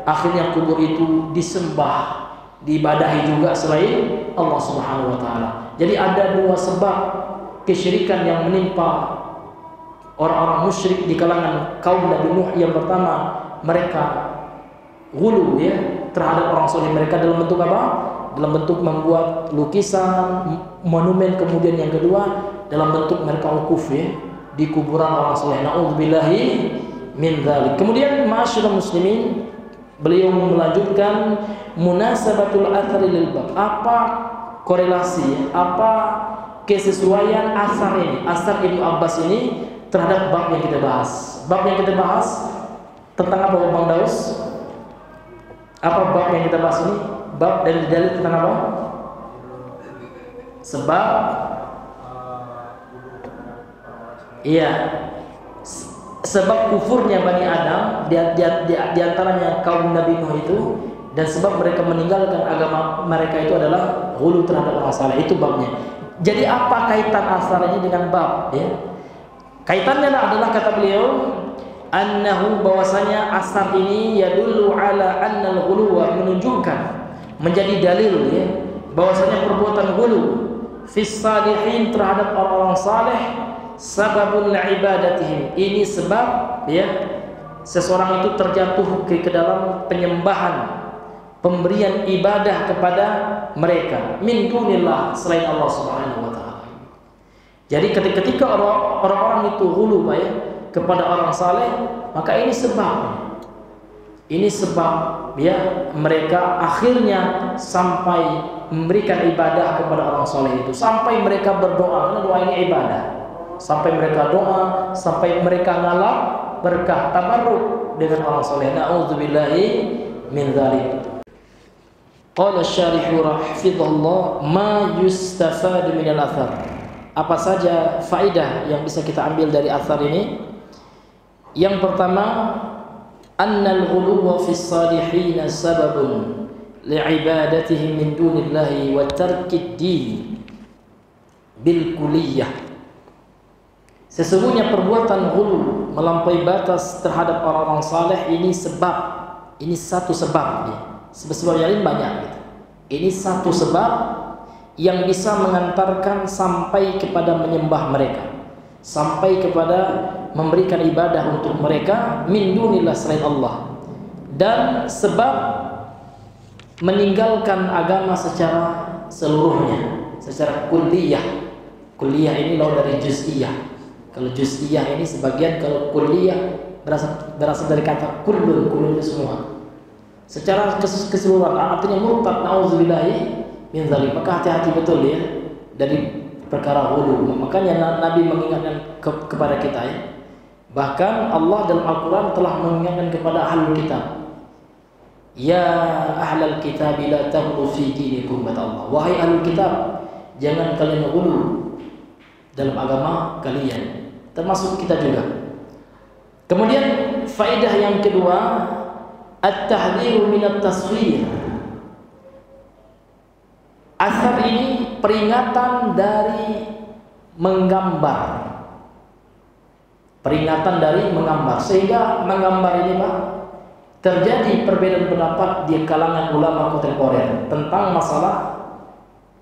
akhirnya kubur itu disembah, diibadahi juga selain Allah Subhanahu wa taala. Jadi ada dua sebab kesyirikan yang menimpa orang-orang musyrik di kalangan kaum Nabi Nuh. Yang pertama, mereka ghulu ya terhadap orang soleh mereka dalam bentuk apa? Dalam bentuk membuat lukisan, monumen. Kemudian yang kedua dalam bentuk mereka wukuf ya di kuburan orang soleh. Na'udzubillahi min dzalik. Kemudian ma'asyiral muslimin, beliau melanjutkan munasabatul athari lil bab. Apa korelasi, apa kesesuaian asar ini, asar Ibnu Abbas ini terhadap bab yang kita bahas. Bab yang kita bahas tentang apa, Bang Daus? Apa bab yang kita bahas ini? Bab dari dalil tentang apa? Sebab iya, sebab kufurnya Bani Adam di antaranya kaum Nabi Nuh itu, dan sebab mereka meninggalkan agama mereka itu adalah ghulu terhadap orang saleh. Itu babnya. Jadi apa kaitan asar ini dengan bab ya? Kaitannya adalah kata beliau annahu, bahwasanya asar ini yadullu ala annal ghuluwa, menunjukkan, menjadi dalil ya, bahwasanya perbuatan ghulu fis salihin terhadap orang-orang saleh sababun ibadatihim, ini sebab ya seseorang itu terjatuh ke dalam penyembahan, pemberian ibadah kepada mereka min dunillah, selain Allah Subhanahu wa taala. Jadi ketika orang-orang itu ghulu ya kepada orang saleh, maka ini sebab ya mereka akhirnya sampai memberikan ibadah kepada orang soleh itu, sampai mereka berdoa, karena doa ini ibadah, sampai mereka doa, sampai mereka ngalap berkah tabarruk dengan orang soleh. Na'udzubillahi min dzalik. Qala asy-syarih rahimahullah ma yustafad min al-athar. Apa saja faedah yang bisa kita ambil dari athar ini? Yang pertama, annal ghuluwa fis salihin sababun li'ibadatihim min dunillahi wa tarkid din bil kulliyah. Sesungguhnya perbuatan ghulu, melampaui batas terhadap orang-orang saleh, ini sebab, ini satu sebab ya. Sebab yang lain banyak gitu. Ini satu sebab yang bisa mengantarkan sampai kepada menyembah mereka, sampai kepada memberikan ibadah untuk mereka min dunillah, selain Allah, dan sebab meninggalkan agama secara seluruhnya, secara kulliyah. Kulliyah ini lawan dari juz'iyah. Kalau juz'iyah ini sebagian, kalau kulliyah berasal dari kata kullun, kullun itu semua. Secara keseluruhan artinya murtad, na'udzubillahi min dzalik. Maka hati-hati betul ya dari perkara ghulu. Makanya Nabi mengingatkan kepada kita ya. Bahkan Allah dalam Al-Quran telah mengingatkan kepada ahlul kitab, ya ahlal kitab la taghlu fi dinikum, kata Allah. Wahai ahlul kitab, jangan kalian ghulu dalam agama kalian, termasuk kita juga. Kemudian faedah yang kedua, at-tahdhiru min at-tasghir. Asar ini peringatan dari menggambar. Peringatan dari menggambar, sehingga menggambar ini Pak, terjadi perbedaan pendapat di kalangan ulama kontemporer tentang masalah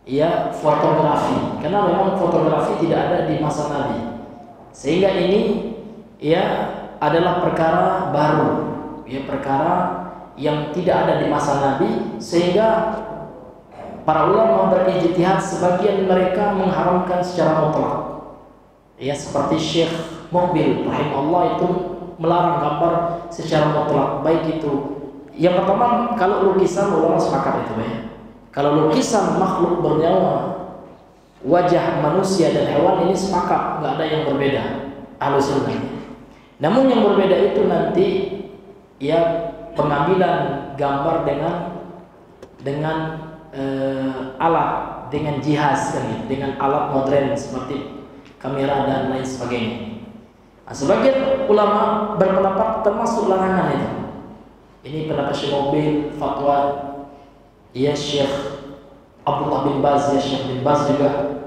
ya fotografi, karena memang fotografi tidak ada di masa Nabi, sehingga ini ya adalah perkara baru, ya perkara yang tidak ada di masa Nabi, sehingga para ulama berijtihad, sebagian mereka mengharamkan secara mutlak. Ya seperti Syekh Muqbil rahimahullah itu melarang gambar secara mutlak. Baik itu yang pertama, kalau lukisan ulama sepakat itu ya. Kalau lukisan makhluk bernyawa, wajah manusia dan hewan, ini sepakat, nggak ada yang berbeda Ahlus Sunnah. Namun yang berbeda itu nanti ya pengambilan gambar dengan alat, dengan jihaz kan, dengan alat modern seperti kamera dan lain sebagainya. Nah, sebagian ulama berpendapat termasuk larangan itu. Ini pendapat Syekh Mobil, fatwa ya Syekh Abdullah bin Baz, ya Syekh bin Baz juga.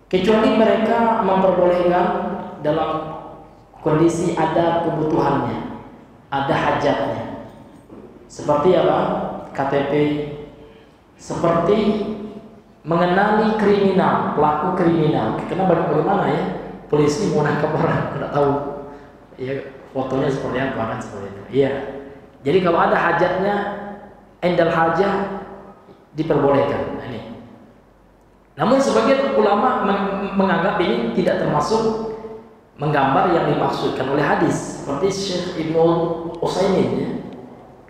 Kecuali mereka memperbolehkan dalam kondisi ada kebutuhannya, ada hajatnya. Seperti apa? KTP, seperti mengenali kriminal, pelaku kriminal. Karena bagaimana ya? Polisi mau nangkap orang, tidak tahu ya fotonya seperti apa kan, seperti itu. Iya. Jadi kalau ada hajatnya, endal hajah diperbolehkan. Nah, ini. Namun sebagian ulama menganggap ini tidak termasuk menggambar yang dimaksudkan oleh hadis, seperti Syekh Ibnu Utsaimin ya.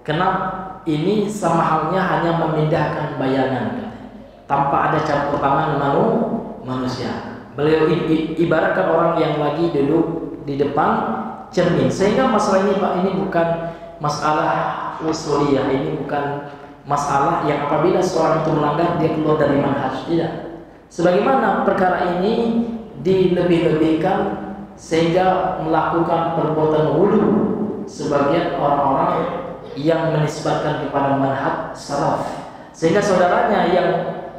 Kenapa ini sama halnya hanya memindahkan bayangan tanpa ada campur tangan manusia. Beliau ibaratkan orang yang lagi duduk di depan cermin. Sehingga masalah ini Pak, ini bukan masalah usuliyah, ini bukan masalah yang apabila seorang itu melanggar dia keluar dari manhaj, tidak. Sebagaimana perkara ini dilebih-lebihkan sehingga melakukan perbuatan ghulu sebagian orang-orang yang menisbatkan kepada manhaj salaf, sehingga saudaranya yang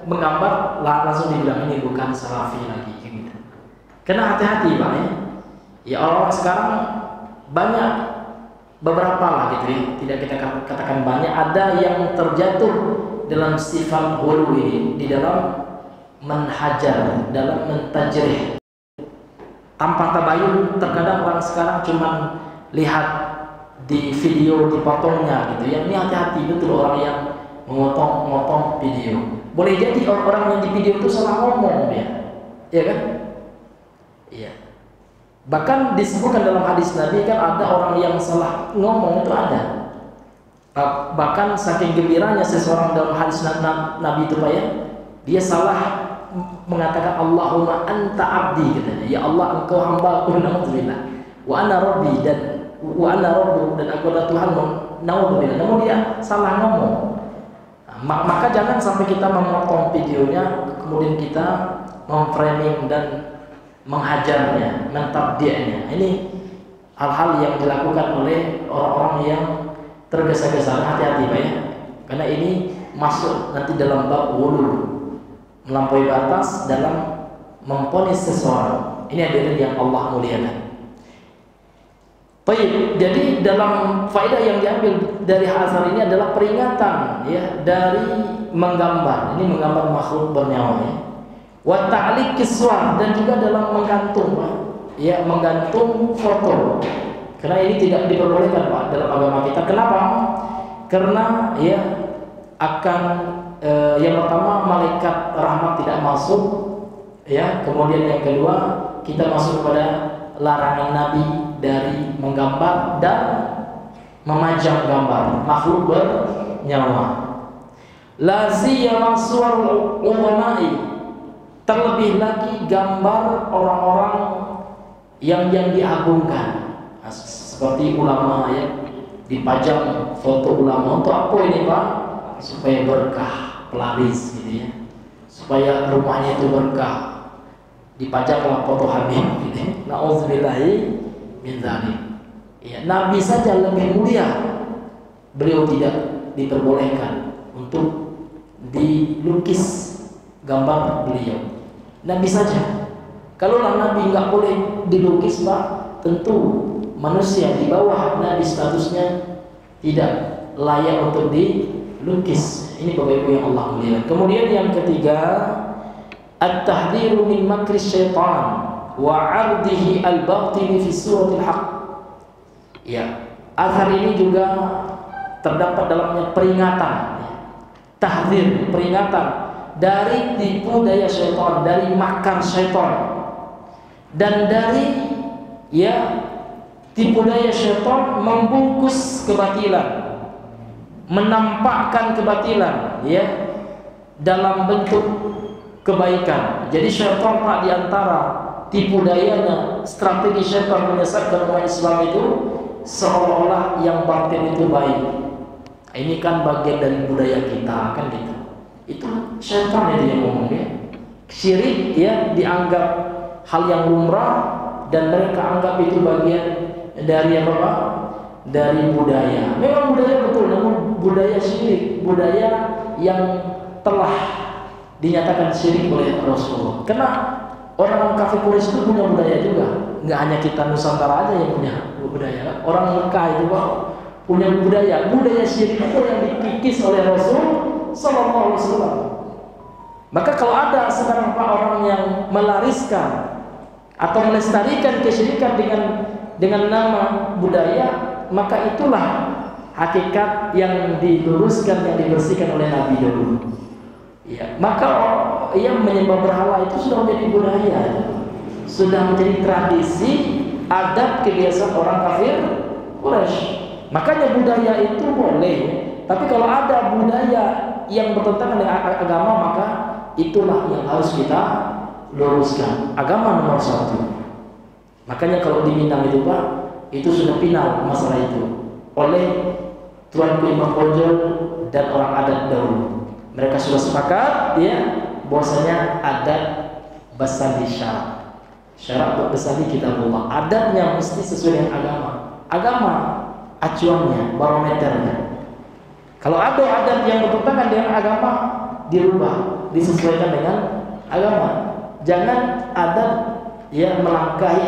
menggambar langsung dibilang ini bukan salafi lagi gitu. Kena hati-hati Pak ya, orang-orang sekarang banyak, beberapa lah gitu ya, tidak kita katakan banyak, ada yang terjatuh dalam sifat ghulu ini di dalam menhajar, dalam mentajrih tanpa tabayun. Terkadang orang sekarang cuma lihat di video dipotongnya gitu ya. Ini hati-hati betul orang yang memotong video. Boleh jadi orang yang di video itu salah ngomong ya, ya kan? Iya. Bahkan disebutkan dalam hadis Nabi kan ada orang yang salah ngomong itu ada. Bahkan saking gembiranya seseorang dalam hadis Nabi itu Pak ya, dia salah mengatakan Allahumma anta abdi katanya. Ya Allah engkau hamba aku, naudzubillah. Wa ana rabbi dan wa ana rabbu, dan aku adalah Tuhan, naudzubillah. Namun dia salah ngomong. Maka jangan sampai kita memotong videonya kemudian kita memframing dan menghajarnya, mentabdi'nya. Ini hal-hal yang dilakukan oleh orang-orang yang tergesa-gesa. Hati-hati Pak ya, karena ini masuk nanti dalam bab ghulu, melampaui batas dalam memponis seseorang. Ini hadirin yang Allah muliakan. Baik, jadi dalam faedah yang diambil dari asar ini adalah peringatan ya dari menggambar. Ini menggambar makhluk bernyawa ya. Wa ta'liq kiswah, dan juga dalam menggantung Pak. Ya, menggantung foto. Karena ini tidak diperbolehkan Pak dalam agama kita. Kenapa? Karena ya akan yang pertama malaikat rahmat tidak masuk ya. Kemudian yang kedua kita masuk kepada larangan Nabi dari menggambar dan memajang gambar makhluk bernyawa. La siyama suwarul ulama'i, terlebih lagi gambar orang-orang yang diagungkan. Nah, seperti ulama ya, dipajang foto ulama. Untuk apa ini Pak? Supaya berkah, pelaris gitu ya, supaya rumahnya itu berkah. Dipajanglah foto Habib gitu. Nauzubillahi min dzalik. Ya, Nabi saja lebih mulia, beliau tidak diperbolehkan untuk dilukis gambar beliau. Nabi saja. Kalaulah Nabi nggak boleh dilukis Pak, tentu manusia di bawah Nabi statusnya tidak layak untuk dilukis. Ini Bapak Ibu yang Allah muliakan. Kemudian yang ketiga, at-tahdhiru min makri syaitan wa 'ardihi al-batil fi suratil haqq. Ya, athar ini juga terdapat dalamnya peringatan, tahdzir, peringatan dari tipu daya syaitan, dari makar syaitan, dan dari ya tipu daya syaitan membungkus kebatilan, menampakkan kebatilan ya dalam bentuk kebaikan. Jadi syaitan Pak, diantara tipu dayanya, strategi syaitan menyesatkan umat Islam itu seolah-olah yang batin itu baik. Ini kan bagian dari budaya kita kan gitu. Itu syaitan itu yang ngomong ya. Syirik ya dianggap hal yang lumrah dan mereka anggap itu bagian dari apa Pak? Dari budaya. Memang budaya betul, namun budaya syirik, budaya yang telah dinyatakan syirik oleh Rasulullah. Karena orang kafir Quraisy itu punya budaya juga. Nggak hanya kita Nusantara aja yang punya budaya. Orang Mekah itu Pak punya budaya. Budaya syirik itu yang dikikis oleh Rasul Sallallahu Alaihi Wasallam. Maka kalau ada sekarang Pak orang yang melariskan atau melestarikan kesyirikan dengan nama budaya, maka itulah hakikat yang diluruskan, yang dibersihkan oleh Nabi dulu. Ya, maka yang menyembah berhala itu sudah menjadi budaya, sudah menjadi tradisi, adat, kebiasaan orang kafir Quraisy. Makanya budaya itu boleh, tapi kalau ada budaya yang bertentangan dengan agama, maka itulah yang harus kita luruskan. Agama nomor satu. Makanya kalau di Minang itu Pak, itu sudah final masalah itu oleh Tuanku Imam Bonjol dan orang adat dahulu. Mereka sudah sepakat ya bahwasanya adat bersandi syarat. Syarat buat bersandi kitabullah. Adatnya mesti sesuai dengan agama. Agama acuannya, barometernya. Kalau ada adat yang bertentangan dengan agama, dirubah, disesuaikan dengan agama. Jangan adat yang melangkahi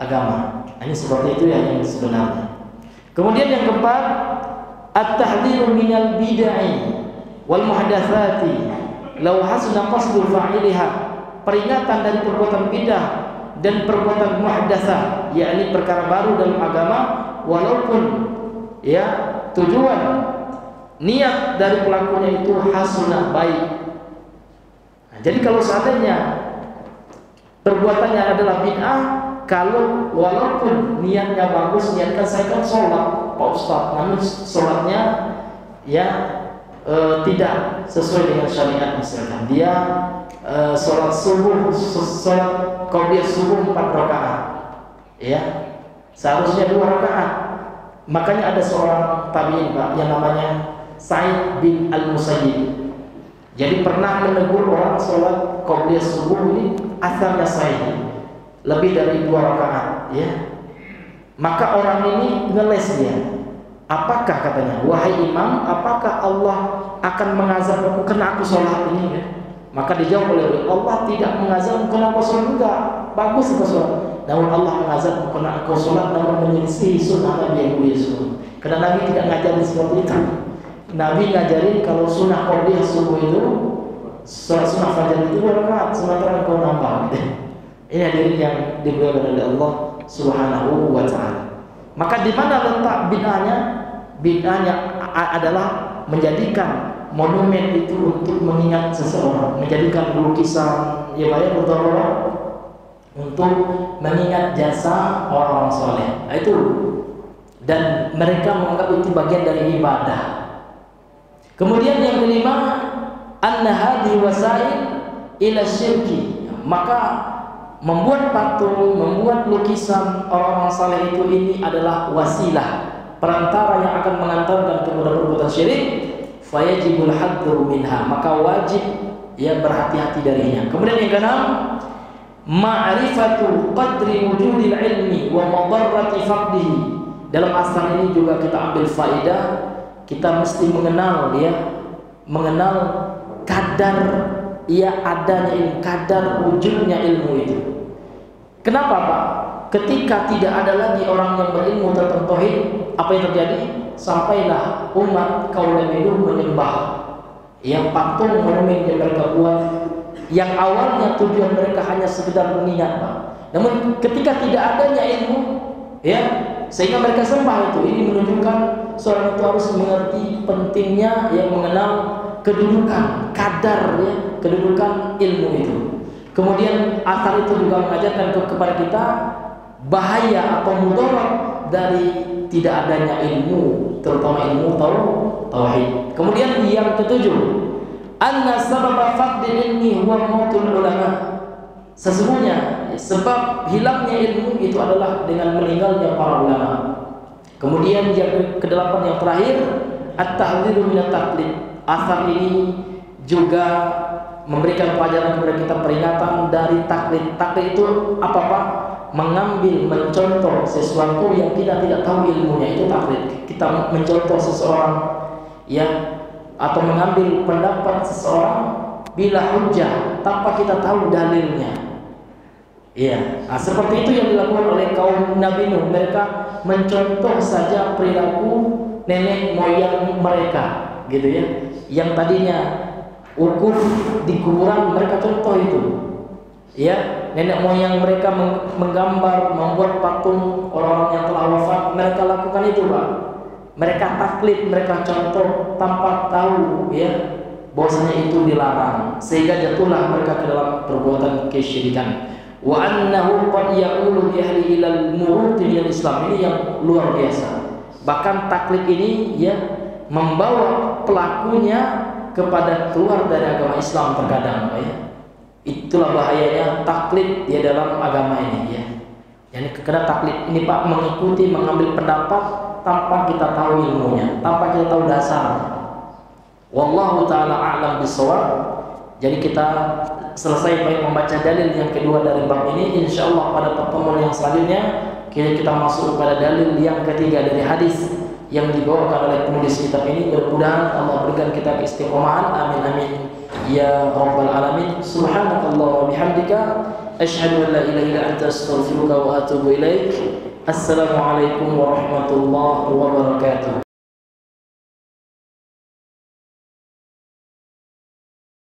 agama. Ini seperti itu yang sebenarnya. Kemudian yang keempat, at-tahdhiru minal bid'ah wal muhdatsati law hasuna qasdul fa'iliha. Peringatan dari perbuatan bidah dan perbuatan muhdatsah, yakni perkara baru dalam agama, walaupun ya tujuan niat dari pelakunya itu hasanah, baik. Nah, jadi kalau seandainya perbuatannya adalah bid'ah, kalau walaupun niatnya bagus, niatkan saya kan sholat Pak Ustaz, namun sholatnya ya tidak sesuai dengan syariat, misalkan dia sholat subuh, sholat qabliyah subuh 4 rakaat, ya seharusnya 2 rakaat. Makanya ada seorang tabi'in Pak yang namanya Sa'id bin Al-Musayyib. Jadi pernah menegur orang sholat qabliyah subuh ini asarnya Sa'id lebih dari 2 rakaat, ya. Maka orang ini ngeles dia. Apakah katanya, wahai imam, apakah Allah akan mengazab aku karena aku sholat ini? Ya? Maka dijawab oleh Allah, tidak mengazab karena aku sholat, enggak. Bagus aku sholat. Namun Allah mengazab karena aku sholat, namun menyelisih sunnah Nabi yang mulia sunnah. Karena Nabi tidak ngajarin seperti itu. Nabi ngajarin kalau sunnah qabliyah subuh itu, sunnah fajar itu 2 rakaat, sementara kau nambah. Ini hadirin yang dimuliakan oleh Allah Subhanahu wa ta'ala. Maka di mana letak bid'ahnya? Bid'ahnya adalah menjadikan monumen itu untuk mengingat seseorang, menjadikan lukisan ya banyak untuk mengingat jasa orang soleh. Nah, itu, dan mereka menganggap itu bagian dari ibadah. Kemudian yang kelima, anna hadhi wasail ila syirki. Maka membuat patung, membuat lukisan orang-orang saleh itu ini adalah wasilah, perantara yang akan mengantarkan kepada perbuatan syirik. Fayajibul hadru minha, maka wajib ya berhati-hati darinya. Kemudian yang keenam, ma'rifatu qadri wujudil ilmi wa madarrati faqdihi. Dalam asal ini juga kita ambil faedah, kita mesti mengenal mengenal kadar adanya ilmu, kadar wujudnya ilmu itu. Kenapa Pak? Ketika tidak ada lagi orang yang berilmu tentang tauhid, apa yang terjadi? Sampailah umat kaum Nabi Nuh menyembah yang patung monumen yang mereka buat, yang awalnya tujuan mereka hanya sekedar mengingat Pak. Namun ketika tidak adanya ilmu, ya, sehingga mereka sembah itu. Ini menunjukkan seorang itu harus mengerti pentingnya yang mengenal kedudukan, kadar ya, kedudukan ilmu itu. Kemudian asar itu juga mengajarkan kepada kita bahaya atau mudarat dari tidak adanya ilmu, terutama ilmu tauhid. Kemudian yang ketujuh, anna sababa faqdil ilmi huwa mautul ulama. Sesungguhnya sebab hilangnya ilmu itu adalah dengan meninggalnya para ulama. Kemudian yang kedelapan yang terakhir, at-tahdhiru min at-taqlid. Asar ini juga memberikan pelajaran kepada kita, peringatan dari taklid. Taklid itu apa Pak? Mengambil, mencontoh sesuatu yang kita tidak tahu ilmunya, itu taklid. Kita mencontoh seseorang ya, atau mengambil pendapat seseorang bila hujjah tanpa kita tahu dalilnya. Iya, nah, seperti itu yang dilakukan oleh kaum Nabi Nuh. Mereka mencontoh saja perilaku nenek moyang mereka, gitu ya. Yang tadinya wukuf di kuburan, mereka contoh itu. Ya, nenek moyang mereka menggambar, membuat patung orang-orang yang telah wafat, mereka lakukan itu, Pak. Mereka taklid, mereka contoh tanpa tahu ya bahwasanya itu dilarang, sehingga jatuhlah mereka ke dalam perbuatan kesyirikan. Wa annahu qad yaqulu bi ahli ilal murud minal Islam, ini yang luar biasa. Bahkan taklid ini ya membawa pelakunya kepada keluar dari agama Islam terkadang, ya. Itulah bahayanya taklid di dalam agama ini, ya. Yani karena taklid ini Pak, mengikuti, mengambil pendapat tanpa kita tahu ilmunya, tanpa kita tahu dasar. Wallahu taala a'lam bishawab. Jadi kita selesai membaca dalil yang kedua dari bab ini. Insyaallah pada pertemuan yang selanjutnya kita masuk kepada dalil yang ketiga dari hadis yang dibawakan oleh penulis kitab ini. Mudah-mudahan Allah berikan kita keistiqomahan. Amin amin ya rabbal alamin. Subhanakallah wa bihamdika asyhadu an la ilaha illa anta astaghfiruka wa atubu ilaik. Assalamualaikum warahmatullahi wabarakatuh.